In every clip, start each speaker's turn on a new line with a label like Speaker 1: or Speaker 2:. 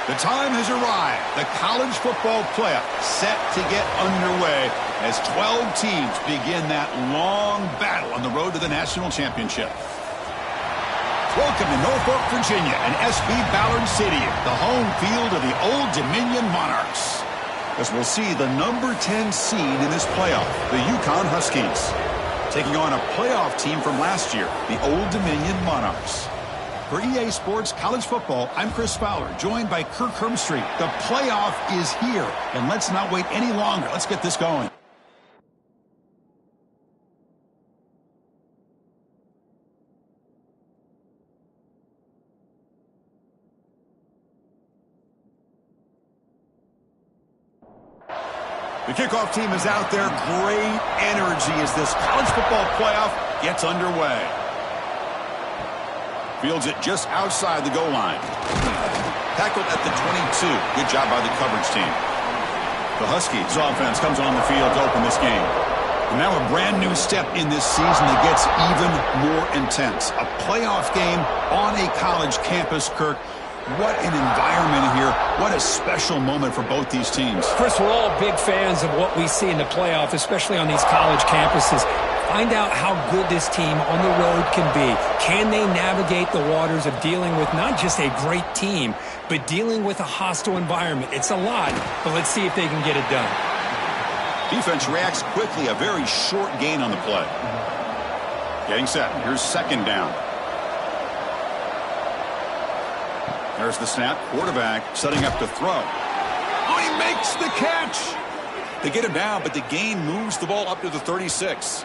Speaker 1: The time has arrived. The college football playoff set to get underway as 12 teams begin that long battle on the road to the national championship. Welcome to Norfolk, Virginia, and SB Ballard Stadium, the home field of the Old Dominion Monarchs. As we'll see the number 10 seed in this playoff, the UConn Huskies, taking on a playoff team from last year, the Old Dominion Monarchs. For EA Sports College Football, I'm Chris Fowler, joined by Kirk Hermstreet. The playoff is here, and let's not wait any longer. Let's get this going. The kickoff team is out there. Great energy as this college football playoff gets underway. Fields it just outside the goal line. Tackled at the 22. Good job by the coverage team. The Huskies offense comes on the field to open this game. And now a brand new step in this season that gets even more intense. A playoff game on a college campus, Kirk. What an environment here. What a special moment for both these teams.
Speaker 2: Chris, we're all big fans of what we see in the playoff, especially on these college campuses. Find out how good this team on the road can be. Can they navigate the waters of dealing with not just a great team, but dealing with a hostile environment? It's a lot, but let's see if they can get it done.
Speaker 1: Defense reacts quickly. A very short gain on the play. Getting set. Here's second down. There's the snap. Quarterback setting up to throw. Oh, he makes the catch. They get him down, but the gain moves the ball up to the 36.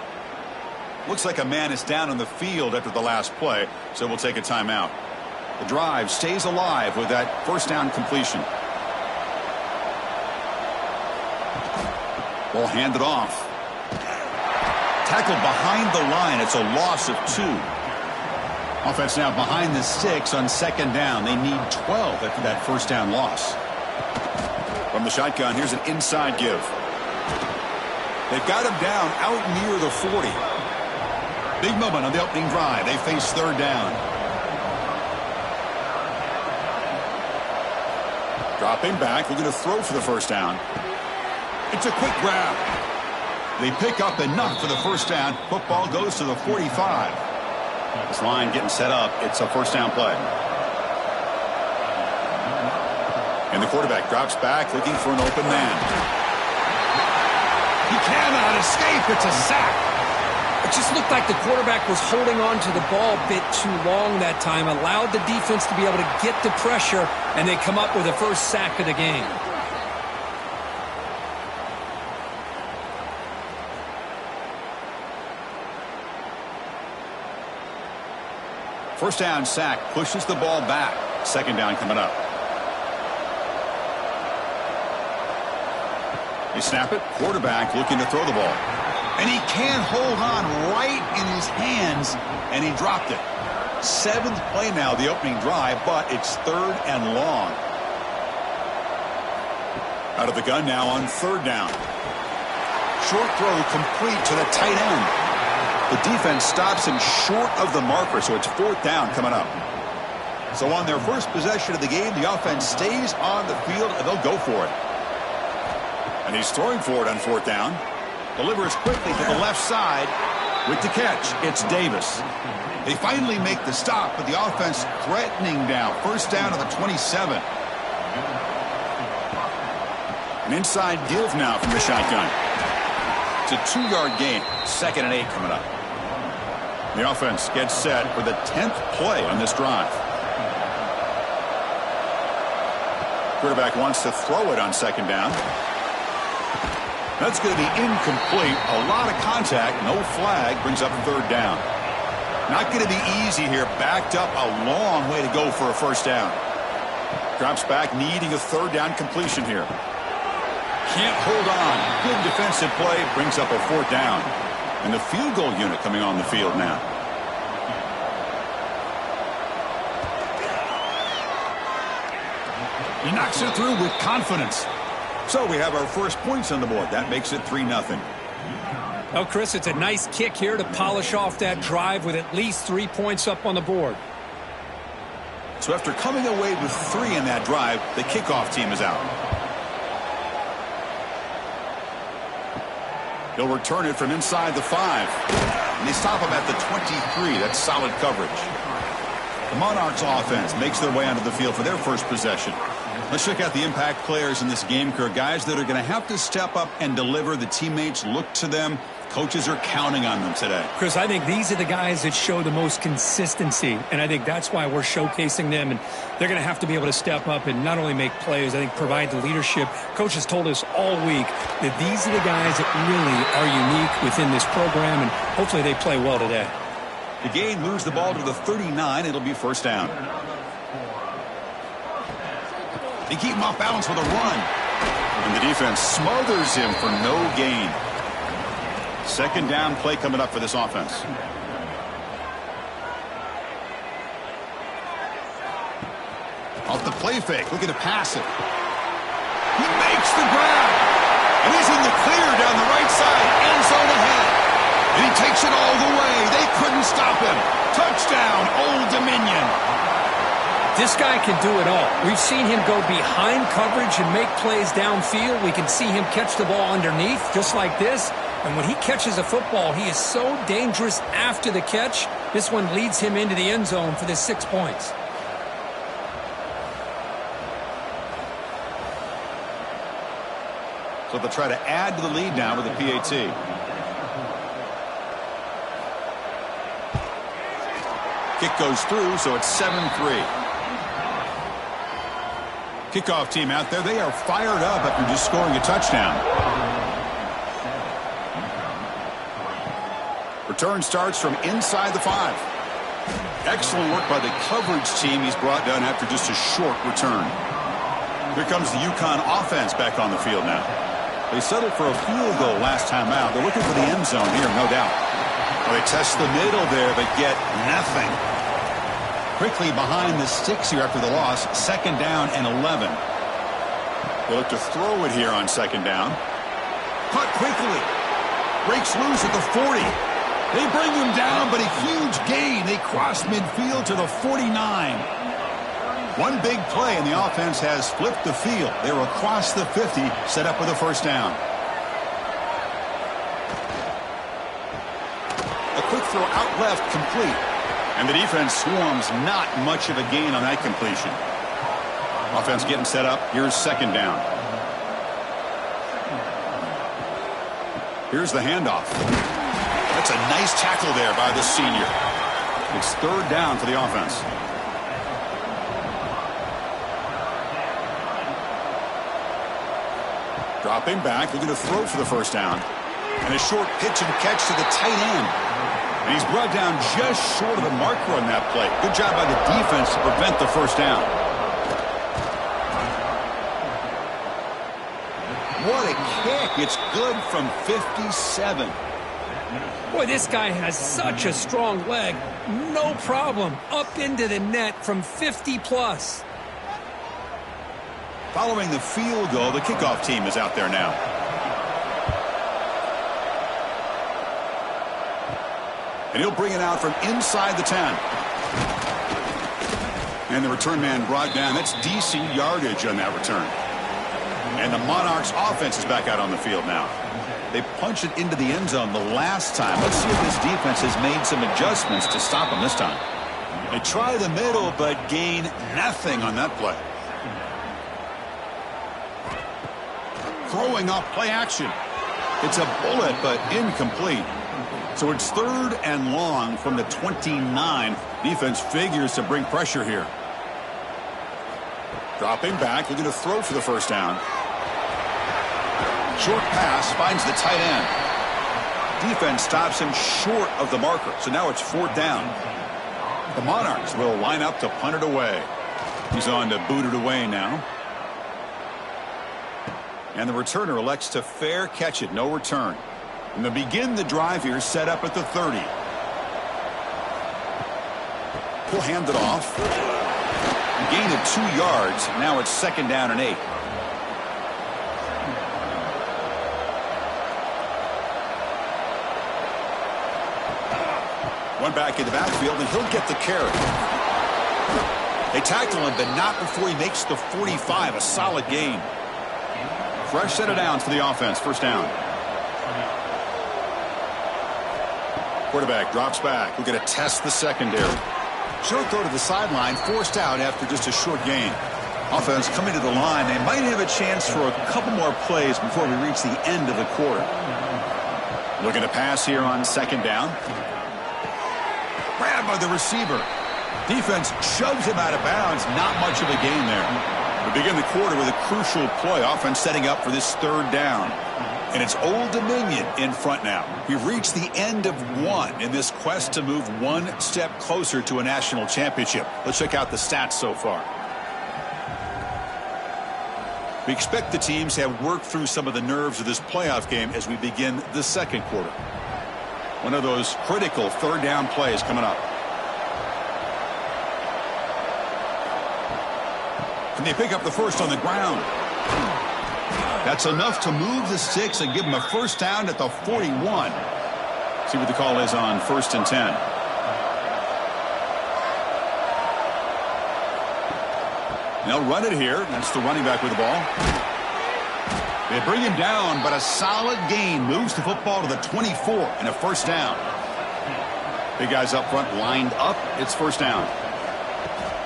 Speaker 1: Looks like a man is down on the field after the last play, so we'll take a timeout. The drive stays alive with that first down completion. Ball handed off. Tackled behind the line. It's a loss of 2. Offense now behind the 6 on second down. They need 12 after that first down loss. From the shotgun, here's an inside give. They've got him down out near the 40. Big moment on the opening drive. They face third down. Dropping back, looking to throw for the first down. It's a quick grab. They pick up enough for the first down. Football goes to the 45. This line getting set up. It's a first down play. And the quarterback drops back looking for an open man. He cannot escape. It's a sack.
Speaker 2: It just looked like the quarterback was holding on to the ball a bit too long that time, allowed the defense to be able to get the pressure, and they come up with the first sack of the game.
Speaker 1: First down sack pushes the ball back. Second down coming up. They snap it. Quarterback looking to throw the ball. And he can't hold on right in his hands, and he dropped it. 7th play now, the opening drive, but it's third and long. Out of the gun now on third down. Short throw complete to the tight end. The defense stops him short of the marker, so it's fourth down coming up. So on their first possession of the game, the offense stays on the field, and they'll go for it. And he's throwing for it on fourth down. Delivers quickly to the left side with the catch. It's Davis. They finally make the stop, but the offense threatening now. First down to the 27. An inside give now from the shotgun. It's a 2-yard gain. 2nd and 8 coming up. The offense gets set for the 10th play on this drive. Quarterback wants to throw it on second down. That's going to be incomplete. A lot of contact. No flag. Brings up third down. Not going to be easy here. Backed up a long way to go for a first down. Drops back, needing a third down completion here. Can't hold on. Good defensive play. Brings up a fourth down. And the field goal unit coming on the field now. He knocks it through with confidence. So we have our first points on the board. That makes it 3-0.
Speaker 2: Oh, Chris, it's a nice kick here to polish off that drive with at least 3 points up on the board.
Speaker 1: So after coming away with 3 in that drive, the kickoff team is out. He'll return it from inside the 5. And they stop him at the 23. That's solid coverage. The Monarchs offense makes their way onto the field for their first possession. Let's check out the impact players in this game, Kirk. Guys that are going to have to step up and deliver. The teammates look to them. Coaches are counting on them today.
Speaker 2: Chris, I think these are the guys that show the most consistency, and I think that's why we're showcasing them, and they're going to have to be able to step up and not only make plays, I think provide the leadership. Coach has told us all week that these are the guys that really are unique within this program, and hopefully they play well today.
Speaker 1: The gain moves the ball to the 39. It'll be first down. They keep him off balance with a run. And the defense smothers him for no gain. Second down play coming up for this offense. Off the play fake, looking to pass it. He makes the grab. And he's in the clear down the right side. End zone ahead. And he takes it all the way. They couldn't stop him. Touchdown, Old Dominion.
Speaker 2: This guy can do it all. We've seen him go behind coverage and make plays downfield. We can see him catch the ball underneath, just like this. And when he catches a football, he is so dangerous after the catch. This one leads him into the end zone for the 6 points.
Speaker 1: So they'll try to add to the lead now with the PAT. Kick goes through, so it's 7-3. Kickoff team out there, they are fired up after just scoring a touchdown. Return starts from inside the 5. Excellent work by the coverage team. He's brought down after just a short return. Here comes the UConn offense back on the field now. They settled for a field goal last time out. They're looking for the end zone here, no doubt. Well, they test the middle there, but get nothing. Quickly behind the sticks here after the loss. Second down and 11. They look to throw it here on second down. Cut quickly. Breaks loose at the 40. They bring him down, but a huge gain. They cross midfield to the 49. One big play, and the offense has flipped the field. They're across the 50, set up with a first down. A quick throw out left, complete. And the defense swarms, not much of a gain on that completion. Offense getting set up. Here's second down. Here's the handoff. That's a nice tackle there by the senior. It's third down for the offense. Dropping back, looking to throw for the first down. And a short pitch and catch to the tight end. And he's brought down just short of the marker on that play. Good job by the defense to prevent the first down. What a kick. It's good from 57.
Speaker 2: Boy, this guy has such a strong leg. No problem. Up into the net from 50 plus.
Speaker 1: Following the field goal, the kickoff team is out there now. And he'll bring it out from inside the 10. And the return man brought down. That's decent yardage on that return. And the Monarchs offense is back out on the field now. They punched it into the end zone the last time. Let's see if this defense has made some adjustments to stop them this time. They try the middle, but gain nothing on that play. Throwing off play action. It's a bullet, but incomplete. So it's third and long from the 29. Defense figures to bring pressure here. Dropping back, looking to throw for the first down. Short pass finds the tight end. Defense stops him short of the marker. So now it's fourth down. The Monarchs will line up to punt it away. He's on to boot it away now. And the returner elects to fair catch it. No return. And they'll begin the drive here, set up at the 30. He'll hand it off. A gain of 2 yards. Now it's second down and 8. One back in the backfield, and he'll get the carry. They tackle him, but not before he makes the 45. A solid gain. Fresh set of downs for the offense. First down. Quarterback drops back. We're going to test the secondary. Short throw to the sideline, forced out after just a short gain. Offense coming to the line. They might have a chance for a couple more plays before we reach the end of the quarter. Looking to pass here on second down. Grabbed by the receiver. Defense shoves him out of bounds. Not much of a gain there. We begin the quarter with a crucial play. Offense setting up for this third down. And it's Old Dominion in front now. We've reached the end of one in this quest to move one step closer to a national championship. Let's check out the stats so far. We expect the teams to have worked through some of the nerves of this playoff game as we begin the second quarter. One of those critical third down plays coming up. Can they pick up the first on the ground? That's enough to move the sticks and give them a first down at the 41. See what the call is on 1st and 10. They'll run it here. That's the running back with the ball. They bring him down, but a solid gain moves the football to the 24 and a first down. Big guys up front lined up. It's first down.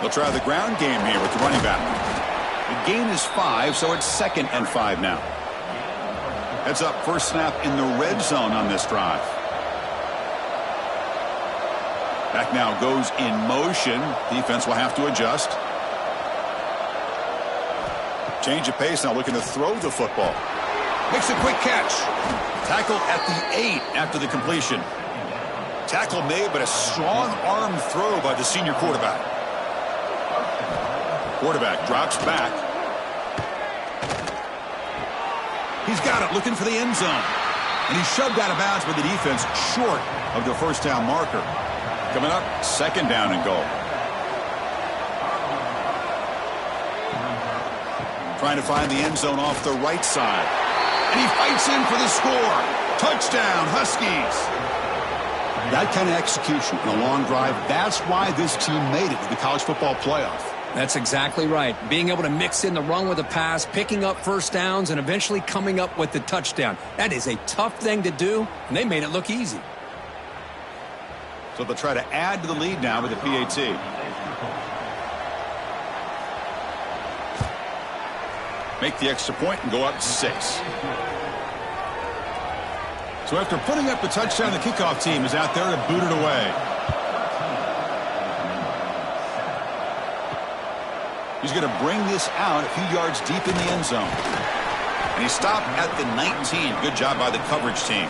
Speaker 1: They'll try the ground game here with the running back. The gain is 5, so it's 2nd and 5 now. Heads up, first snap in the red zone on this drive. Back now goes in motion. Defense will have to adjust. Change of pace now, looking to throw the football. Makes a quick catch. Tackle at the 8 after the completion. Tackle made, but a strong arm throw by the senior quarterback. Quarterback drops back. He's got it, looking for the end zone. And he's shoved out of bounds by the defense, short of the first down marker. Coming up, 2nd down and goal. Trying to find the end zone off the right side. And he fights in for the score. Touchdown, Huskies. That kind of execution in a long drive, that's why this team made it to the college football playoff.
Speaker 2: That's exactly right. Being able to mix in the run with the pass, picking up first downs, and eventually coming up with the touchdown. That is a tough thing to do, and they made it look easy.
Speaker 1: So they'll try to add to the lead now with the PAT. Make the extra point and go up 6. So after putting up a touchdown, the kickoff team is out there to boot it away. He's going to bring this out a few yards deep in the end zone. And he stopped at the 19. Good job by the coverage team.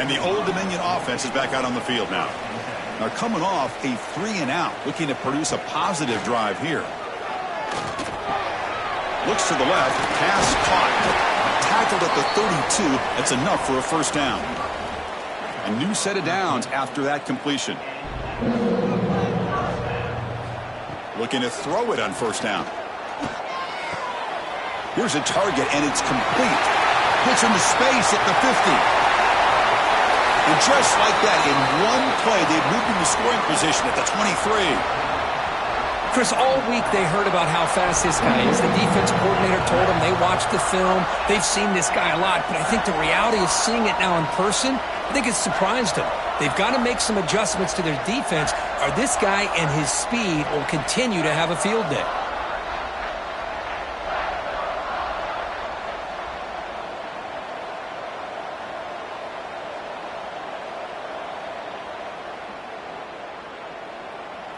Speaker 1: And the Old Dominion offense is back out on the field now. They're coming off a 3-and-out, looking to produce a positive drive here. Looks to the left, pass caught. Tackled at the 32. That's enough for a first down. A new set of downs after that completion. Looking to throw it on first down. Here's a target, and it's complete. Puts into space at the 50. And just like that, in one play, they've moved into scoring position at the 23.
Speaker 2: Chris, all week they heard about how fast this guy is. The defense coordinator told them they watched the film. They've seen this guy a lot, but I think the reality of seeing it now in person, I think it's surprised them. They've got to make some adjustments to their defense, or this guy and his speed will continue to have a field day.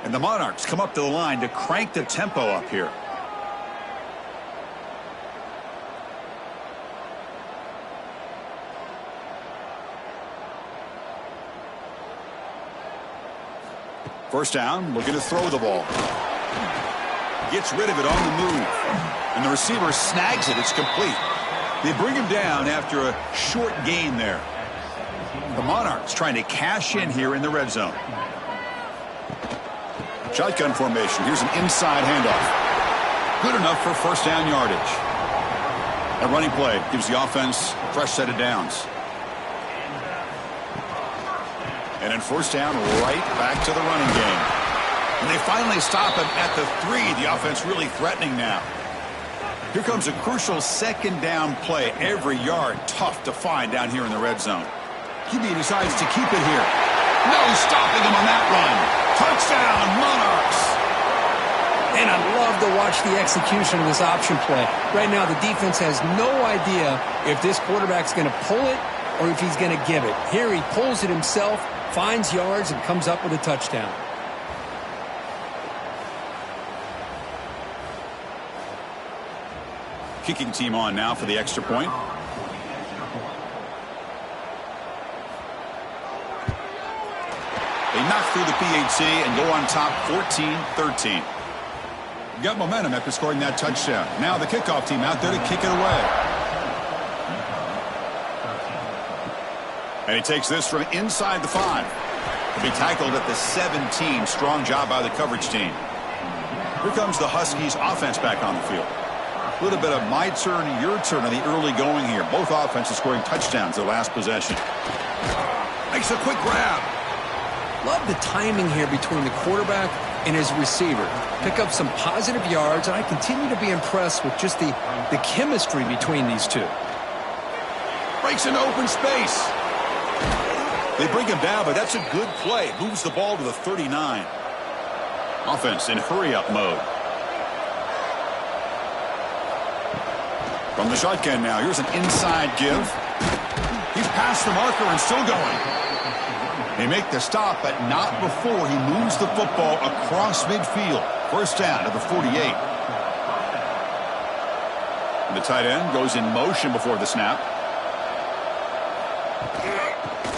Speaker 1: And the Monarchs come up to the line to crank the tempo up here. First down, looking to throw the ball. Gets rid of it on the move. And the receiver snags it. It's complete. They bring him down after a short gain there. The Monarchs trying to cash in here in the red zone. Shotgun formation. Here's an inside handoff. Good enough for first down yardage. That running play gives the offense a fresh set of downs. And then first down, right back to the running game. And they finally stop him at the 3. The offense really threatening now. Here comes a crucial second down play. Every yard tough to find down here in the red zone. QB decides to keep it here. No stopping him on that run. Touchdown, Monarchs.
Speaker 2: And I love to watch the execution of this option play. Right now, the defense has no idea if this quarterback's going to pull it or if he's going to give it. Here he pulls it himself, finds yards, and comes up with a touchdown.
Speaker 1: Kicking team on now for the extra point. They knock through the PAT and go on top 14-13. Got momentum after scoring that touchdown. Now the kickoff team out there to kick it away. And he takes this from inside the 5. To be tackled at the 17. Strong job by the coverage team. Here comes the Huskies offense back on the field. A little bit of my turn, your turn on the early going here. Both offenses scoring touchdowns their last possession. Makes a quick grab.
Speaker 2: Love the timing here between the quarterback and his receiver. Pick up some positive yards, and I continue to be impressed with just the chemistry between these two.
Speaker 1: Breaks into open space. They bring him down, but that's a good play. Moves the ball to the 39. Offense in hurry-up mode. From the shotgun now, here's an inside give. He's past the marker and still going. They make the stop, but not before he moves the football across midfield. First down to the 48. And the tight end goes in motion before the snap.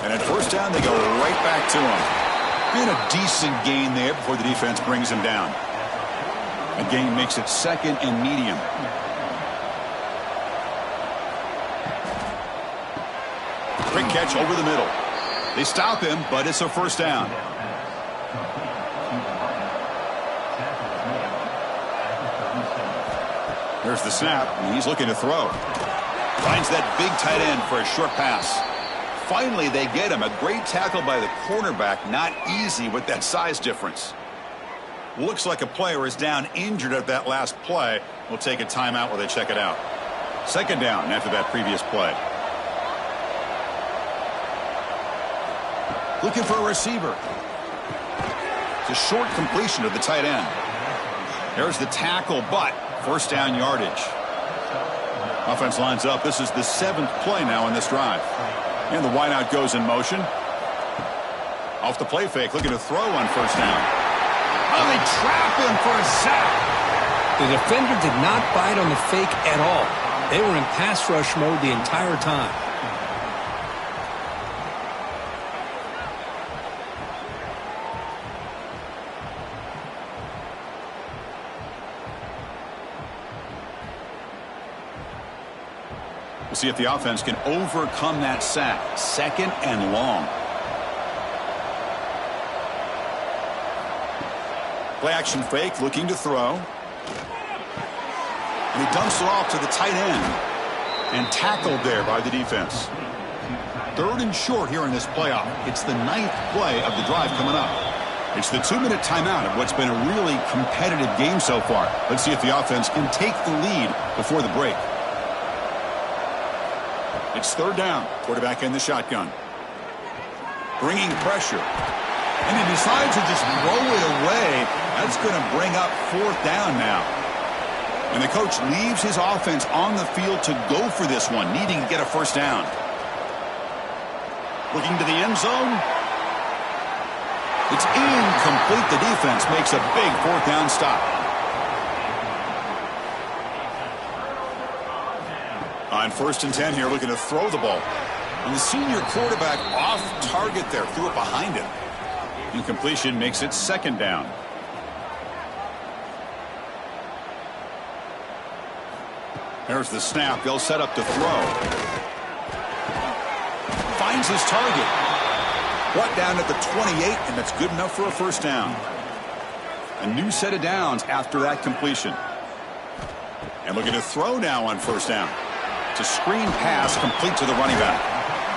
Speaker 1: And at first down, they go right back to him. And a decent gain there before the defense brings him down. A gain makes it second and medium. Quick catch over the middle. They stop him, but it's a first down. There's the snap, and he's looking to throw. Finds that big tight end for a short pass. Finally, they get him. A great tackle by the cornerback. Not easy with that size difference. Looks like a player is down injured at that last play. We'll take a timeout while they check it out. Second down after that previous play. Looking for a receiver. It's a short completion to the tight end. There's the tackle, but first down yardage. Offense lines up. This is the 7th play now in this drive. And the wideout goes in motion. Off the play fake, looking to throw on first down. Oh, they trap him for a sack.
Speaker 2: The defender did not bite on the fake at all. They were in pass rush mode the entire time. We'll see if the offense can overcome that sack. Second and long.
Speaker 1: Play action fake, looking to throw. And he dumps it off to the tight end. And tackled there by the defense. Third and short here in this playoff. It's the 9th play of the drive coming up. It's the 2-minute timeout of what's been a really competitive game so far. Let's see if the offense can take the lead before the break. It's third down. Quarterback in the shotgun. Bringing pressure. And he decides to just throw it away. That's going to bring up fourth down now. And the coach leaves his offense on the field to go for this one, needing to get a first down. Looking to the end zone. It's incomplete. The defense makes a big fourth down stop. On first and 10 here, looking to throw the ball. And the senior quarterback off target there, threw it behind him. Incompletion makes it second down. There's the snap. They'll set up to throw. Finds his target. Brought down at the 28, and that's good enough for a first down. A new set of downs after that completion. And looking to throw now on first down. It's a screen pass complete to the running back.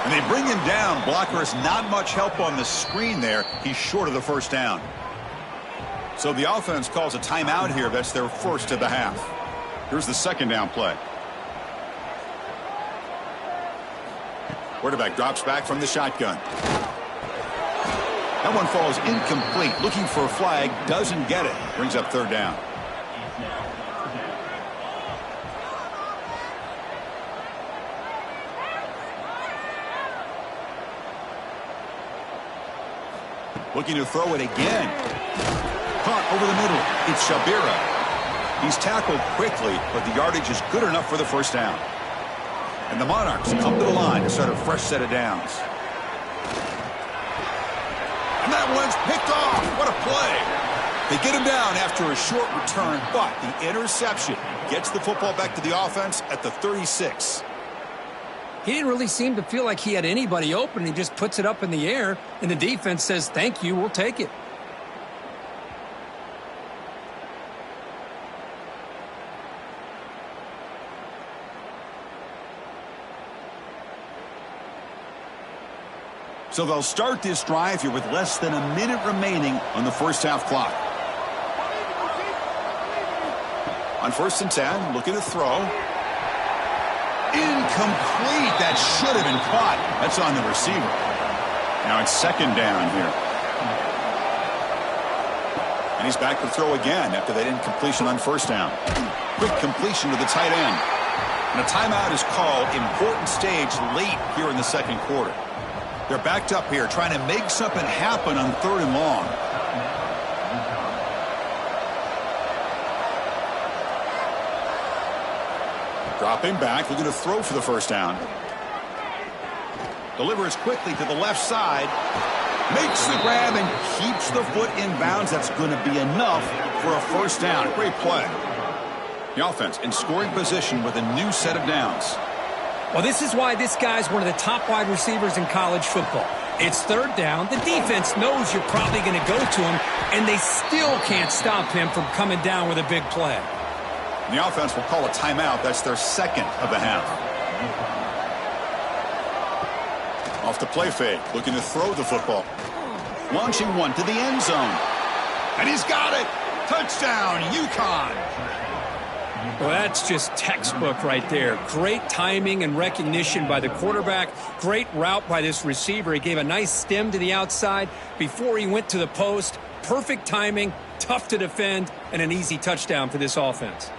Speaker 1: And they bring him down. Blocker has not much help on the screen there. He's short of the first down. So the offense calls a timeout here. That's their first of the half. Here's the second down play. Quarterback drops back from the shotgun. That one falls incomplete. Looking for a flag. Doesn't get it. Brings up third down. Looking to throw it again. Caught over the middle. It's Shabira. He's tackled quickly, but the yardage is good enough for the first down. And the Monarchs come to the line to start a fresh set of downs. And that one's picked off. What a play. They get him down after a short return, but the interception gets the football back to the offense at the 36.
Speaker 2: He didn't really seem to feel like he had anybody open. He just puts it up in the air, and the defense says, thank you, we'll take it.
Speaker 1: So they'll start this drive here with less than a minute remaining on the first half clock. On 1st and 10, looking to throw. Incomplete. That should have been caught. That's on the receiver. Now it's second down here. And he's back to throw again after that incompletion on first down. Quick completion to the tight end. And a timeout is called. Important stage late here in the second quarter. They're backed up here trying to make something happen on 3rd and long. Dropping back, looking to throw for the first down. Delivers quickly to the left side. Makes the grab and keeps the foot in bounds. That's going to be enough for a first down. Great play. The offense in scoring position with a new set of downs.
Speaker 2: Well, this is why this guy's one of the top wide receivers in college football. It's 3rd down. The defense knows you're probably going to go to him, and they still can't stop him from coming down with a big play.
Speaker 1: And the offense will call a timeout. That's their second of the half. Off the play fake, looking to throw the football. Launching one to the end zone. And he's got it. Touchdown, UConn.
Speaker 2: Well, that's just textbook right there. Great timing and recognition by the quarterback. Great route by this receiver. He gave a nice stem to the outside before he went to the post. Perfect timing, tough to defend, and an easy touchdown for this offense.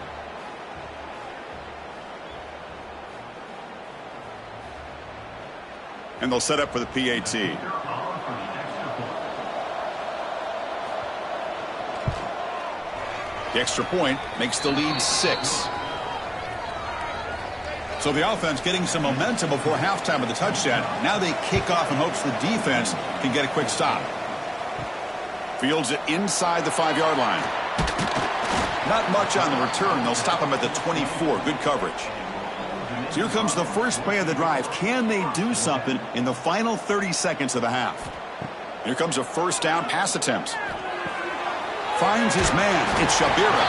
Speaker 1: And they'll set up for the PAT. The extra point makes the lead 6. So the offense getting some momentum before halftime of the touchdown. Now they kick off in hopes the defense can get a quick stop. Fields it inside the 5-yard line. Not much on the return. They'll stop him at the 24. Good coverage. So here comes the first play of the drive. Can they do something in the final 30 seconds of the half? Here comes a first down pass attempt. Finds his man. It's Shabira.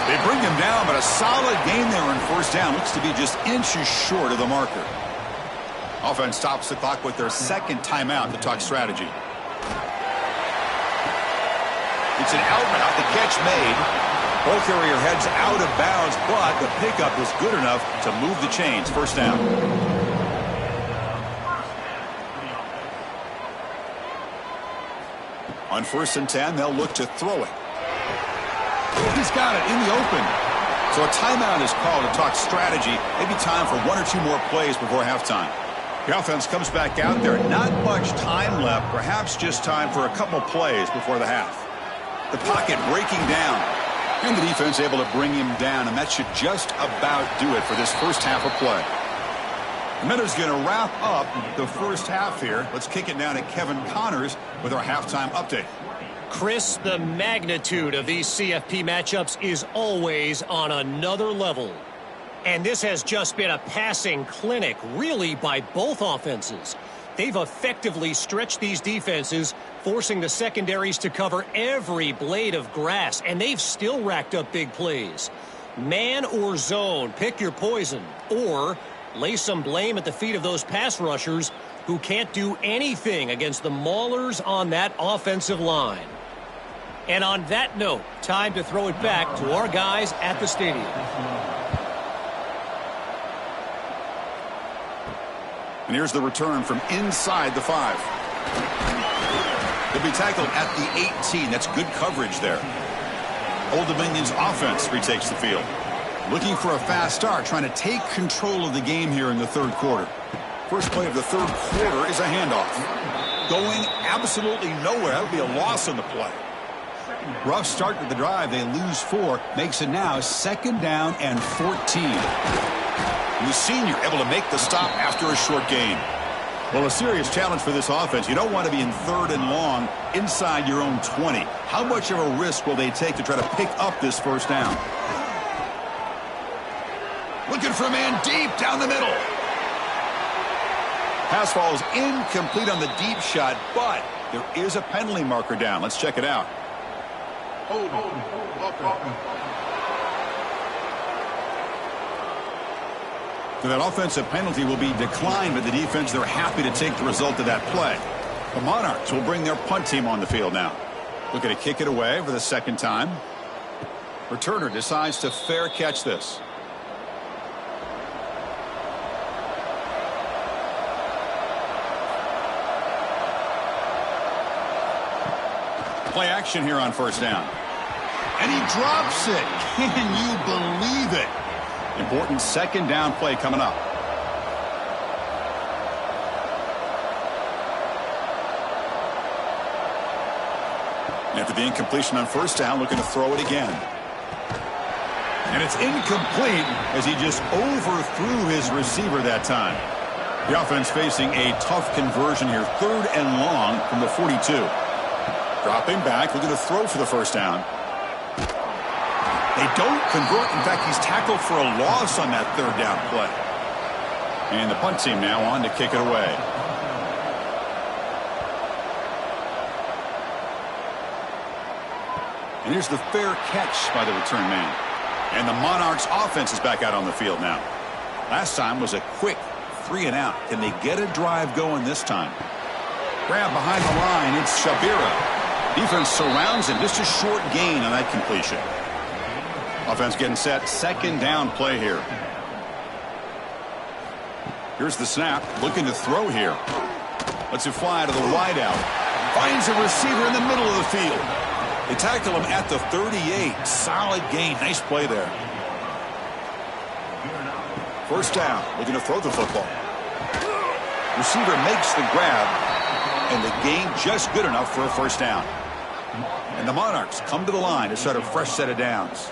Speaker 1: They bring him down, but a solid gain there in first down. Looks to be just inches short of the marker. Offense stops the clock with their second timeout to talk strategy. It's an out route. The catch made. Ball carrier heads out of bounds, but the pickup is good enough to move the chains. First down. On 1st and 10, they'll look to throw it. He's got it in the open. So a timeout is called to talk strategy. Maybe time for 1 or 2 more plays before halftime. The offense comes back out there. Not much time left. Perhaps just time for a couple plays before the half. The pocket breaking down. And the defense able to bring him down. And that should just about do it for this first half of play. The Meadows going to wrap up the first half here. Let's kick it down to Kevin Connors with our halftime update.
Speaker 3: Chris, the magnitude of these CFP matchups is always on another level. And this has just been a passing clinic, really, by both offenses. They've effectively stretched these defenses, forcing the secondaries to cover every blade of grass, and they've still racked up big plays. Man or zone, pick your poison, or lay some blame at the feet of those pass rushers who can't do anything against the maulers on that offensive line. And on that note, time to throw it back to our guys at the stadium.
Speaker 1: And here's the return from inside the 5. He'll be tackled at the 18. That's good coverage there. Old Dominion's offense retakes the field. Looking for a fast start, trying to take control of the game here in the third quarter. First play of the third quarter is a handoff. Going absolutely nowhere. That would be a loss on the play. Rough start to the drive. They lose 4. Makes it now 2nd down and 14. And the senior able to make the stop after a short gain. Well, a serious challenge for this offense. You don't want to be in 3rd and long inside your own 20. How much of a risk will they take to try to pick up this first down? Looking for a man deep down the middle. Pass falls incomplete on the deep shot, but there is a penalty marker down. Let's check it out. So that offensive penalty will be declined by the defense. They're happy to take the result of that play. The Monarchs will bring their punt team on the field now. Looking to kick it away for the 2nd time. Returner decides to fair catch this. Play action here on first down. And he drops it. Can you believe it? Important 2nd down play coming up. After the incompletion on first down, looking to throw it again. And it's incomplete as he just overthrew his receiver that time. The offense facing a tough conversion here. 3rd and long from the 42. Dropping back, looking to throw for the first down. They don't convert. In fact, he's tackled for a loss on that 3rd down play. And the punt team now on to kick it away. And here's the fair catch by the return man. And the Monarchs offense is back out on the field now. Last time was a quick 3 and out. Can they get a drive going this time? Grab behind the line. It's Shabira. Defense surrounds him. Just a short gain on that completion. Offense getting set. 2nd down play here. Here's the snap. Looking to throw here. Lets it fly to the wideout. Finds a receiver in the middle of the field. They tackle him at the 38. Solid gain. Nice play there. First down. Looking to throw the football. Receiver makes the grab. And the gain just good enough for a first down. And the Monarchs come to the line to start a fresh set of downs.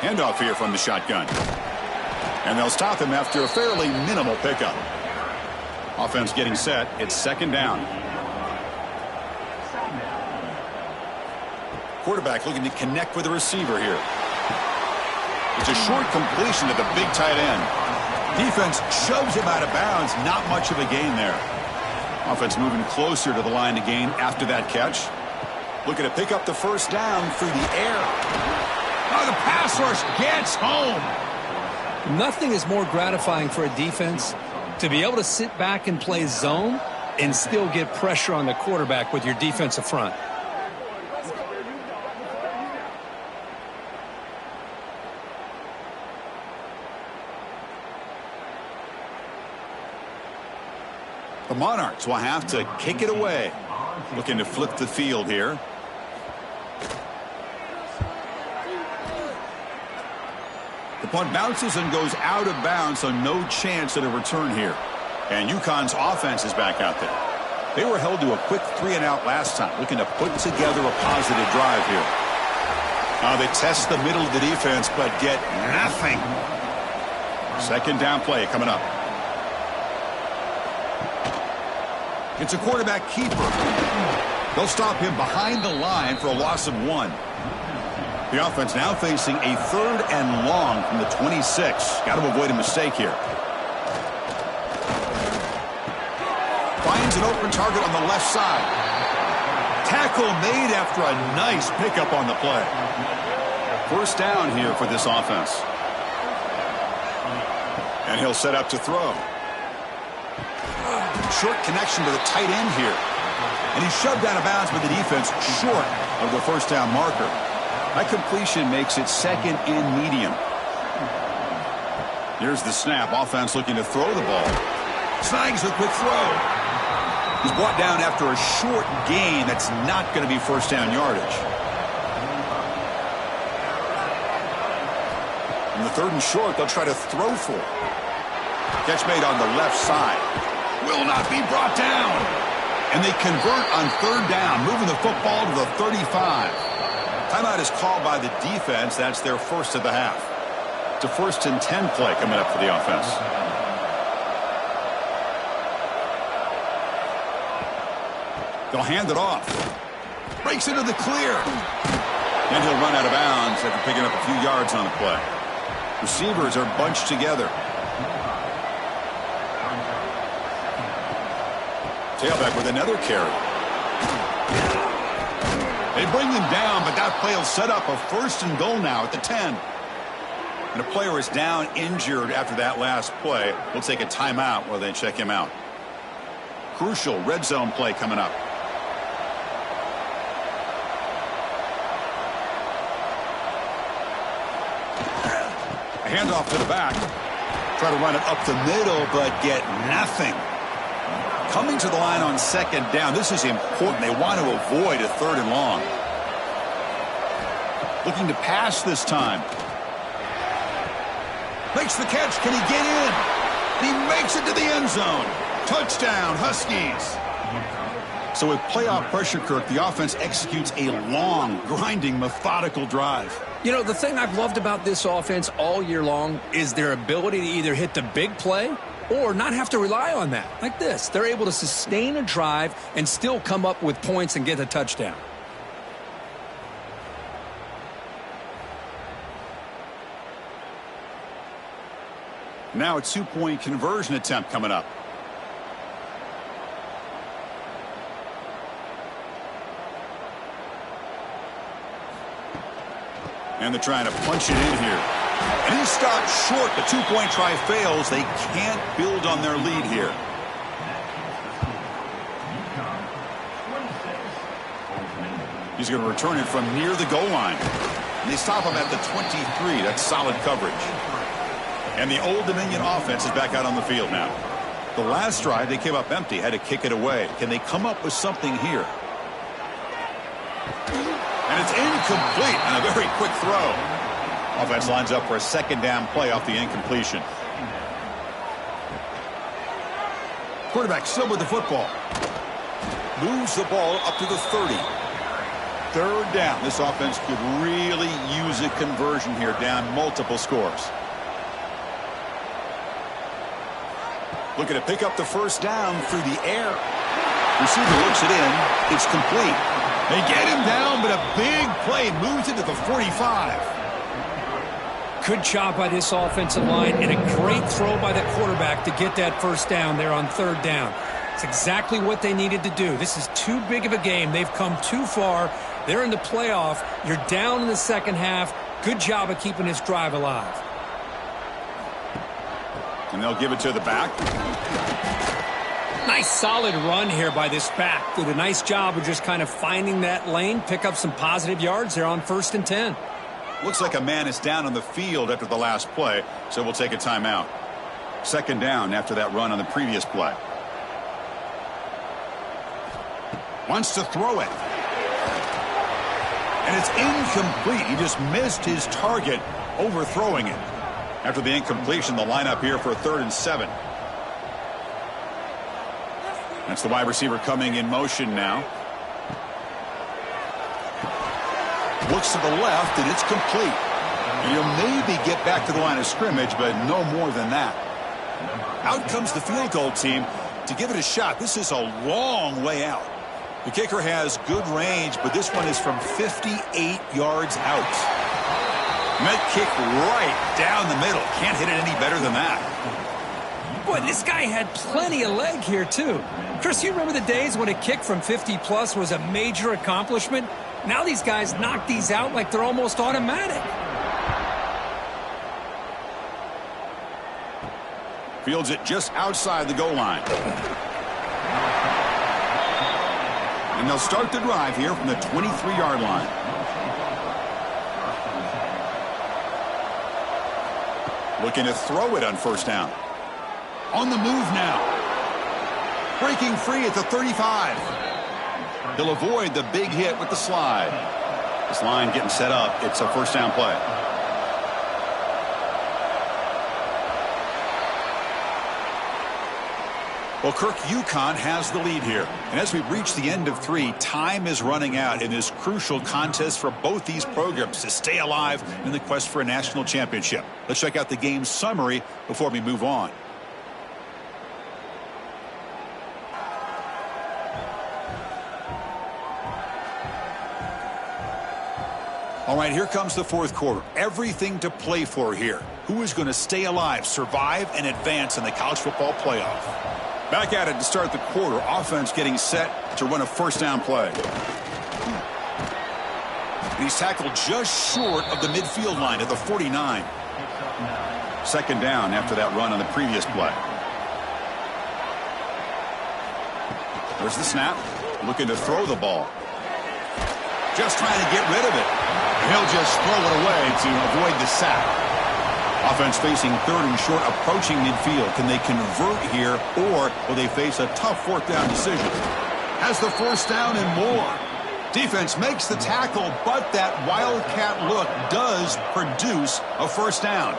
Speaker 1: Handoff here from the shotgun. And they'll stop him after a fairly minimal pickup. Offense getting set. It's 2nd down. Quarterback looking to connect with the receiver here. It's a short completion to the big tight end. Defense shoves him out of bounds. Not much of a gain there. Offense moving closer to the line to gain after that catch. Looking to pick up the first down through the air. Oh, the pass rush gets home.
Speaker 2: Nothing is more gratifying for a defense to be able to sit back and play zone and still get pressure on the quarterback with your defensive front.
Speaker 1: The Monarchs will have to kick it away. Looking to flip the field here. The punt bounces and goes out of bounds, so no chance at a return here. And UConn's offense is back out there. They were held to a quick 3 and out last time, looking to put together a positive drive here. Now they test the middle of the defense, but get nothing. 2nd down play coming up. It's a quarterback keeper. They'll stop him behind the line for a loss of 1. The offense now facing a 3rd and long from the 26. Got to avoid a mistake here. Finds an open target on the left side. Tackle made after a nice pickup on the play. First down here for this offense. And he'll set up to throw. Short connection to the tight end here. And he's shoved out of bounds by the defense short of the first down marker. That completion makes it second and medium. Here's the snap. Offense looking to throw the ball. Snags a quick throw. He's brought down after a short gain. That's not going to be first down yardage. On the third and short, they'll try to throw for it. Catch made on the left side. Will not be brought down. And they convert on third down, moving the football to the 35. Timeout is called by the defense. That's their first of the half. It's a 1st and 10 play coming up for the offense. They'll hand it off. Breaks into the clear. And he'll run out of bounds after picking up a few yards on the play. Receivers are bunched together. Tailback with another carry. They bring him down, but that play will set up a 1st and goal now at the 10. And a player is down injured after that last play. We'll take a timeout while they check him out. Crucial red zone play coming up. A handoff to the back. Try to run it up the middle, but get nothing. Coming to the line on second down. This is important. They want to avoid a 3rd and long. Looking to pass this time. Makes the catch. Can he get in? He makes it to the end zone. Touchdown, Huskies. So with playoff pressure, Kirk, the offense executes a long, grinding, methodical drive.
Speaker 2: You know, the thing I've loved about this offense all year long is their ability to either hit the big play or not have to rely on that. Like this. They're able to sustain a drive and still come up with points and get a touchdown.
Speaker 1: Now a 2-point conversion attempt coming up. And they're trying to punch it in here. And he stopped short. The 2-point try fails. They can't build on their lead here. He's going to return it from near the goal line. And they stop him at the 23. That's solid coverage. And the Old Dominion offense is back out on the field now. The last drive, they came up empty, had to kick it away. Can they come up with something here? And it's incomplete on a very quick throw. Offense lines up for a second down play off the incompletion. Quarterback still with the football. Moves the ball up to the 30. Third down. This offense could really use a conversion here, down multiple scores. Looking to pick up the first down through the air. Receiver looks it in. It's complete. They get him down, but a big play moves into the 45.
Speaker 2: Good job by this offensive line and a great throw by the quarterback to get that first down there on third down. It's exactly what they needed to do. This is too big of a game. They've come too far. They're in the playoff. You're down in the second half. Good job of keeping this drive alive.
Speaker 1: And they'll give it to the back.
Speaker 2: Nice solid run here by this back. Did a nice job of just kind of finding that lane, pick up some positive yards there on 1st and 10.
Speaker 1: Looks like a man is down on the field after the last play, so we'll take a timeout. Second down after that run on the previous play. Wants to throw it. And it's incomplete. He just missed his target, overthrowing it. After the incompletion, the lineup here for a 3rd and 7. That's the wide receiver coming in motion now. Looks to the left, and it's complete. And he'll maybe get back to the line of scrimmage, but no more than that. Out comes the field goal team to give it a shot. This is a long way out. The kicker has good range, but this one is from 58 yards out. And that kick right down the middle. Can't hit it any better than that.
Speaker 2: Boy, this guy had plenty of leg here, too. Chris, you remember the days when a kick from 50-plus was a major accomplishment? Now these guys knock these out like they're almost automatic. Fields it just outside the goal line.
Speaker 1: And they'll start the drive here from the 23-yard line. Looking to throw it on first down. On the move now. Breaking free at the 35. He'll avoid the big hit with the slide. This line getting set up. It's a first down play. Well, Kirk, UConn has the lead here. And as we reach the end of 3, time is running out in this crucial contest for both these programs to stay alive in the quest for a national championship. Let's check out the game summary before we move on. All right, here comes the fourth quarter. Everything to play for here. Who is going to stay alive, survive, and advance in the college football playoff? Back at it to start the quarter. Offense getting set to run a first down play. And he's tackled just short of the midfield line at the 49. Second down after that run on the previous play. There's the snap. Looking to throw the ball. Just trying to get rid of it. He'll just throw it away to avoid the sack. Offense facing third and short, approaching midfield. Can they convert here, or will they face a tough fourth down decision? Has the first down and more. Defense makes the tackle, but that wildcat look does produce a first down.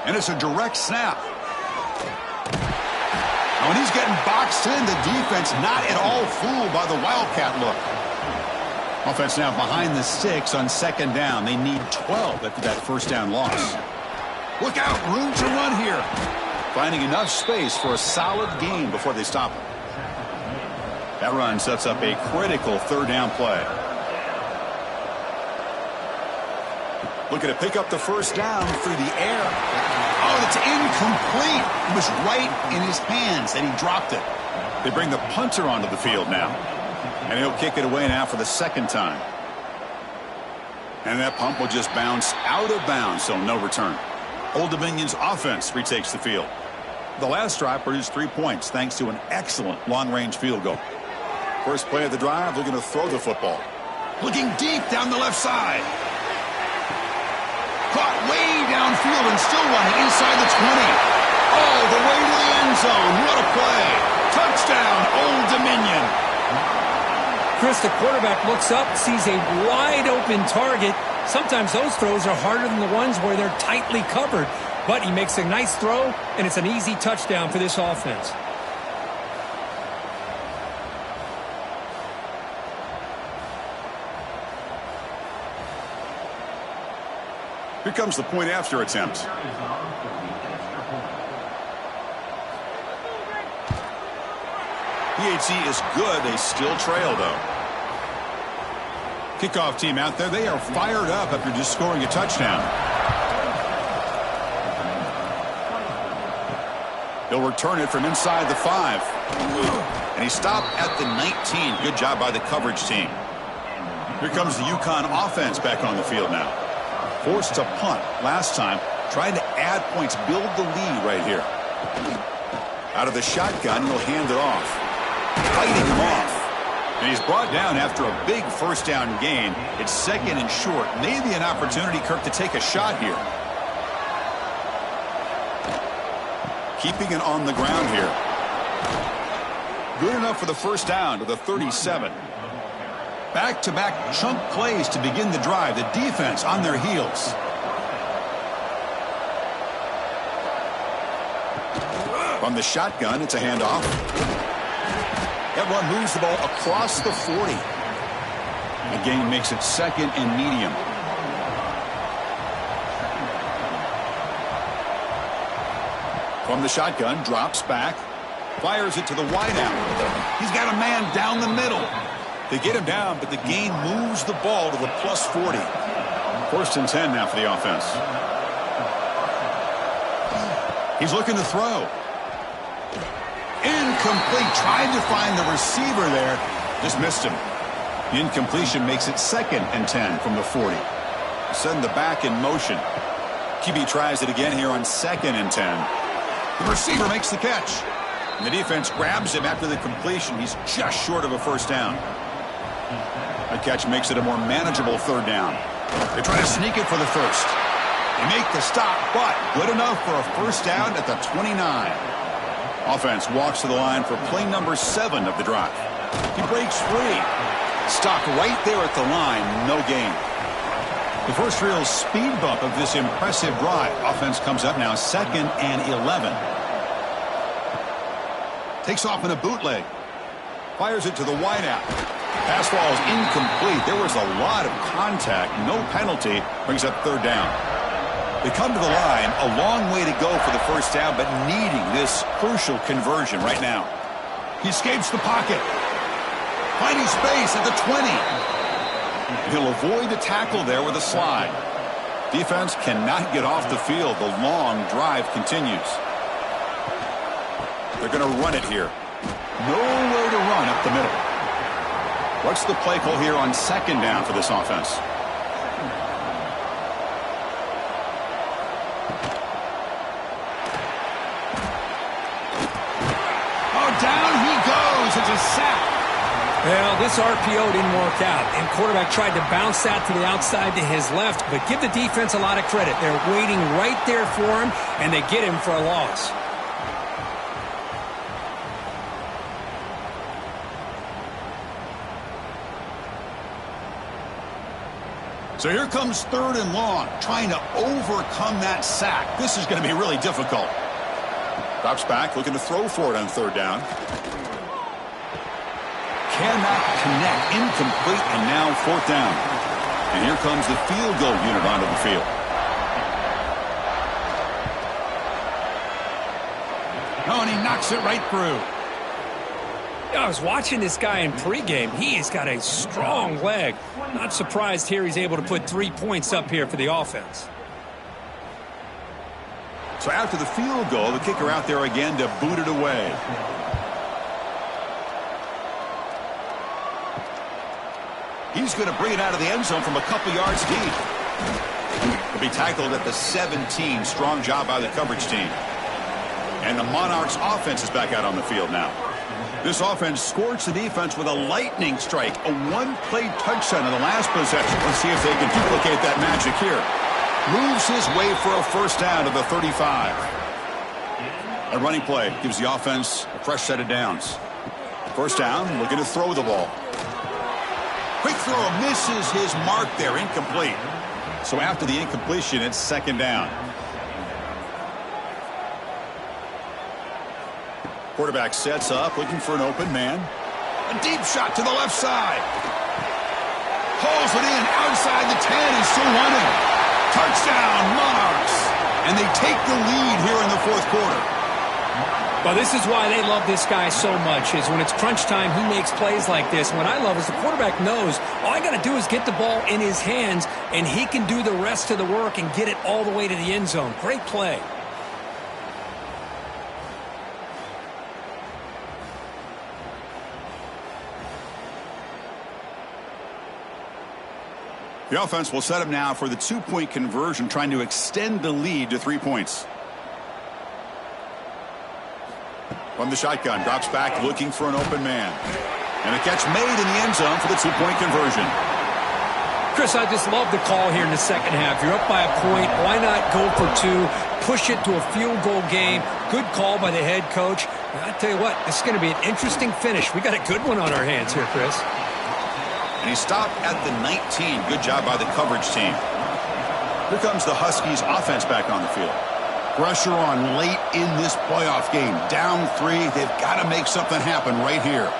Speaker 1: And it's a direct snap. Now, when he's getting boxed in, the defense not at all fooled by the wildcat look. Offense now behind the 6 on second down. They need 12 after that first down loss. Look out, room to run here. Finding enough space for a solid gain before they stop him. That run sets up a critical third down play. Looking to pick up the first down through the air. Oh, it's incomplete. It was right in his hands, and he dropped it. They bring the punter onto the field now. And he'll kick it away now for the second time. And that punt will just bounce out of bounds, so no return. Old Dominion's offense retakes the field. The last drive produced 3 points thanks to an excellent long-range field goal. First play of the drive, looking to throw the football. Looking deep down the left side. Caught way downfield and still running inside the 20. All the way to the end zone. What a play. Touchdown, Old Dominion.
Speaker 2: Chris, the quarterback looks up, sees a wide-open target. Sometimes those throws are harder than the ones where they're tightly covered. But he makes a nice throw, and it's an easy touchdown for this offense.
Speaker 1: Here comes the point after attempt. PHC is good. They still trail, though. Kickoff team out there. They are fired up after just scoring a touchdown. He'll return it from inside the 5. And he stopped at the 19. Good job by the coverage team. Here comes the UConn offense back on the field now. Forced to punt last time. Trying to add points, build the lead right here. Out of the shotgun, he'll hand it off. Fighting him off. And he's brought down after a big first down gain. It's second and short. Maybe an opportunity, Kirk, to take a shot here. Keeping it on the ground here. Good enough for the first down to the 37. Back-to-back chunk plays to begin the drive. The defense on their heels. From the shotgun, it's a handoff. That run moves the ball across the 40. The gain makes it second and medium. From the shotgun, drops back. Fires it to the wideout. He's got a man down the middle. They get him down, but the gain moves the ball to the plus 40. First and 10 now for the offense. He's looking to throw. Incomplete. Tried to find the receiver there. Just missed him. The incompletion makes it second and 10 from the 40. Send the back in motion. QB tries it again here on second and 10. The receiver makes the catch. And the defense grabs him after the completion. He's just short of a first down. That catch makes it a more manageable third down. They try to sneak it for the first. They make the stop, but good enough for a first down at the 29. Offense walks to the line for play number 7 of the drive. He breaks free. Stopped right there at the line, no gain. The first real speed bump of this impressive drive. Offense comes up now 2nd and 11. Takes off in a bootleg. Fires it to the wideout. Pass falls incomplete. There was a lot of contact. No penalty. Brings up third down. They come to the line. A long way to go for the first down, but needing this crucial conversion right now. He escapes the pocket. Finding space at the 20. He'll avoid the tackle there with a slide. Defense cannot get off the field. The long drive continues. They're going to run it here. Nowhere to run up the middle. What's the play call here on 2nd down for this offense? Oh, down he goes. It's a sack.
Speaker 2: Well, this RPO didn't work out, and quarterback tried to bounce that to the outside to his left, but give the defense a lot of credit. They're waiting right there for him, and they get him for a loss.
Speaker 1: So here comes 3rd and long, trying to overcome that sack. This is going to be really difficult. Drops back, looking to throw for it on 3rd down. Cannot connect, incomplete, and now 4th down. And here comes the field goal unit onto the field. Oh, and he knocks it right through.
Speaker 2: I was watching this guy in pregame. He's got a strong leg. Not surprised here he's able to put 3 points up here for the offense.
Speaker 1: So after the field goal, the kicker out there again to boot it away. He's going to bring it out of the end zone from a couple yards deep. He'll be tackled at the 17. Strong job by the coverage team. And the Monarchs offense is back out on the field now. This offense scorched the defense with a lightning strike. A one-play touchdown in the last possession. Let's see if they can duplicate that magic here. Moves his way for a first down to the 35. A running play gives the offense a fresh set of downs. First down, looking to throw the ball. Quick throw, misses his mark there, incomplete. So after the incompletion, it's 2nd down. Quarterback sets up, looking for an open man. A deep shot to the left side. Pulls it in outside the 10 and still running. Touchdown, Monarchs. And they take the lead here in the 4th quarter.
Speaker 2: Well, this is why they love this guy so much, is when it's crunch time, he makes plays like this. What I love is the quarterback knows all I got to do is get the ball in his hands, and he can do the rest of the work and get it all the way to the end zone. Great play.
Speaker 1: The offense will set up now for the 2-point conversion, trying to extend the lead to 3 points. From the shotgun, drops back, looking for an open man. And a catch made in the end zone for the 2-point conversion.
Speaker 2: Chris, I just love the call here in the second half. You're up by a point. Why not go for 2, push it to a field goal game? Good call by the head coach. And I tell you what, this is going to be an interesting finish. We got a good one on our hands here, Chris.
Speaker 1: And he stopped at the 19. Good job by the coverage team. Here comes the Huskies offense back on the field. Pressure on late in this playoff game. Down 3. They've got to make something happen right here.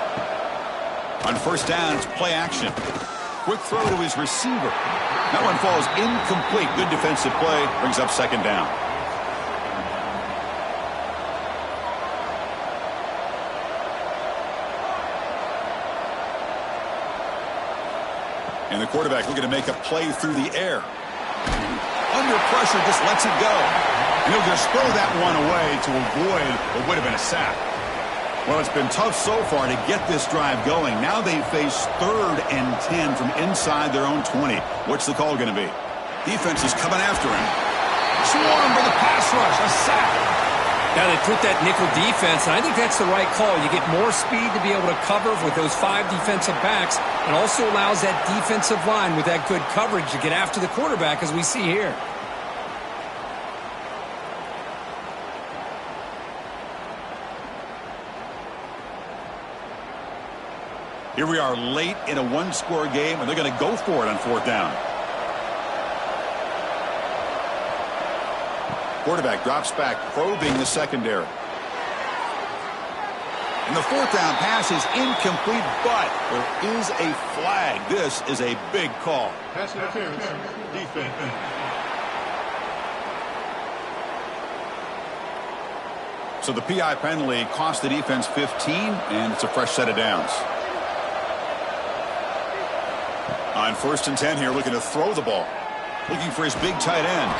Speaker 1: On first down, it's play action. Quick throw to his receiver. That one falls incomplete. Good defensive play. Brings up 2nd down. And the quarterback looking to make a play through the air. Under pressure, just lets it go. And he'll just throw that one away to avoid what would have been a sack. Well, it's been tough so far to get this drive going. Now they face 3rd and 10 from inside their own 20. What's the call going to be? Defense is coming after him. Swarm for the pass rush. A sack.
Speaker 2: Yeah, they put that nickel defense, and I think that's the right call. You get more speed to be able to cover with those 5 defensive backs, and also allows that defensive line with that good coverage to get after the quarterback, as we see here.
Speaker 1: Here we are late in a one-score game, and they're going to go for it on 4th down. Quarterback drops back, probing the secondary. And the 4th down pass is incomplete, but there is a flag. This is a big call.
Speaker 4: Pass interference, defense.
Speaker 1: So the PI penalty cost the defense 15, and it's a fresh set of downs. On 1st and 10 here, looking to throw the ball. Looking for his big tight end.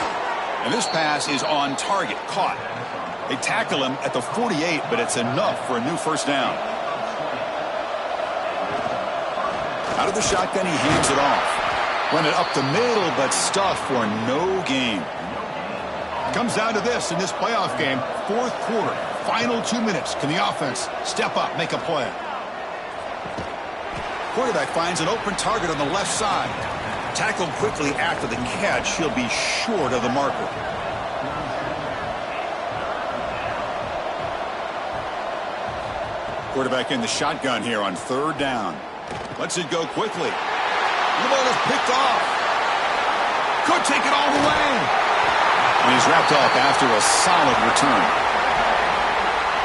Speaker 1: And this pass is on target, caught. They tackle him at the 48, but it's enough for a new 1st down. Out of the shotgun, he hands it off. Run it up the middle, but stuffed for no gain. Comes down to this in this playoff game. 4th quarter, final 2 minutes. Can the offense step up, make a play? Quarterback finds an open target on the left side. Tackled quickly after the catch. He'll be short of the marker. Quarterback in the shotgun here on 3rd down. Lets it go quickly. The ball is picked off. Could take it all the way. And he's wrapped off after a solid return.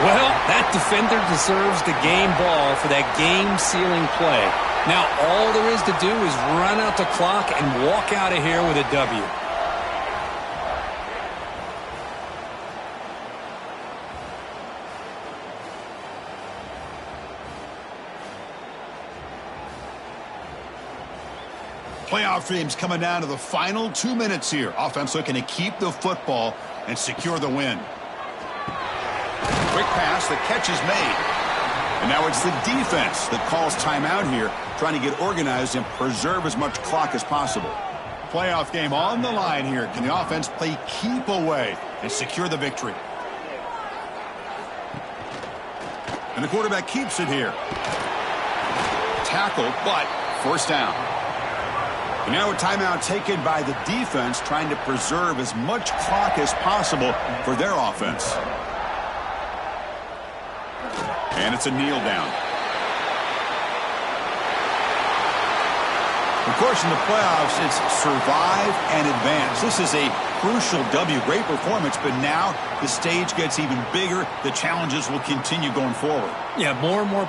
Speaker 2: Well, that defender deserves the game ball for that game-sealing play. Now, all there is to do is run out the clock and walk out of here with a W.
Speaker 1: Playoff dreams coming down to the final 2 minutes here. Offense looking to keep the football and secure the win. Quick pass, the catch is made. And now it's the defense that calls timeout here, trying to get organized and preserve as much clock as possible. Playoff game on the line here. Can the offense play keep away and secure the victory? And the quarterback keeps it here. Tackled, but 1st down. And now a timeout taken by the defense, trying to preserve as much clock as possible for their offense. And it's a kneel down. Of course, in the playoffs, it's survive and advance. This is a crucial W. Great performance, but now the stage gets even bigger. The challenges will continue going forward.
Speaker 2: Yeah, more and more